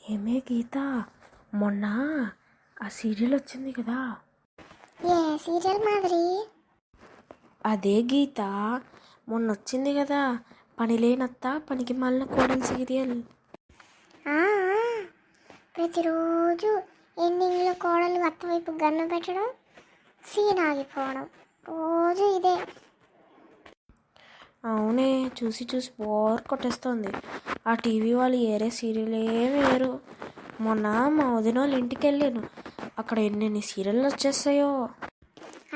ఏమే గీత, మొన్న ఆ సీరియల్ వచ్చింది కదా? ఏ సీరియల్ మాదిరి? అదే గీత, మొన్న వచ్చింది కదా, పని లేనత్త పనికి మాలిన కోడలు సీరియల్. ప్రతిరోజు ఎండింగ్లో కోడలు అత్తవైపు గన్ను పెట్టడం, సీన్ ఆగిపోవడం, రోజు ఇదే. అవునే, చూసి చూసి బోర్ కొట్టేస్తుంది. ఆ టీవీ వాళ్ళు ఏరే సీరియల్ ఏమి వేరు. మొన్న మా వదిన వాళ్ళ ఇంటికి వెళ్ళాను, అక్కడ ఎన్నెన్ని సీరియళ్ళు వచ్చేస్తాయో.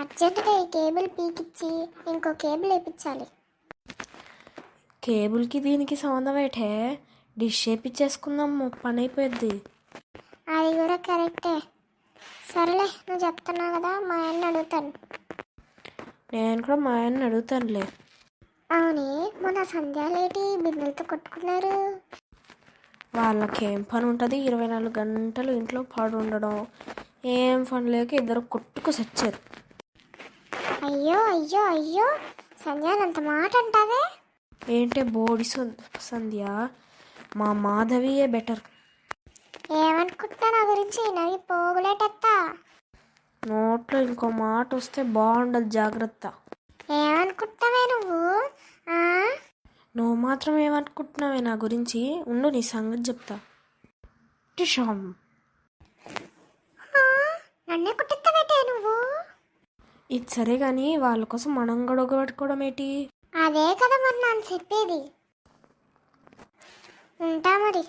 అర్జెంటుగా ఈ కేబుల్ పీకిచ్చి ఇంకో కేబుల్ వేయించాలి. కేబుల్కి దీనికి సంబంధం ఏంటే? డిష్ వేయించేసుకుందాం, పని అయిపోద్ది. అది కూడా కరెక్టే. సరేలే, నువ్వు చెప్తున్నావు కదా, మా ఆయన్ని అడుగుతాను. నేను కూడా మా ఆయన్ని అడుగుతానులే. అవునే, మొన్న సంధ్యాలేటి బిందెలతో కొట్టుకున్నారు. వాళ్ళకేం పని ఉంటుంది? 24 గంటలు ఇంట్లో పడి ఉండడం, ఏం పని లేక ఇద్దరు కొట్టుకు సచ్చారు. అయ్యో అయ్యో అయ్యో, సంధ్యానంత మాట అంటావే? ఏంటే బోడి సంధ్య, మా మాధవియే బెటర్. ఏమనుకుంటున్నా నా గురించి? నవి పోగులేటెత్తా. నోట్లో ఇంకో మాట వస్తే బాగుండదు, జాగ్రత్త. ఏమనుకుంటున్నావే నువ్వు? నువ్వు మాత్రం ఏమనుకుంటున్నావే నా గురించి? ఉండు, నీ సంగతి చెప్తా. టిషామ్, నన్నే కుట్టిస్తావేటే నువ్వు? ఇది సరే కానీ వాళ్ళ కోసం మనం గొడవ పెట్టుకోవడం ఏంటి? అదే కదా మరి నేను చెప్పేది. ఉంటా మరి.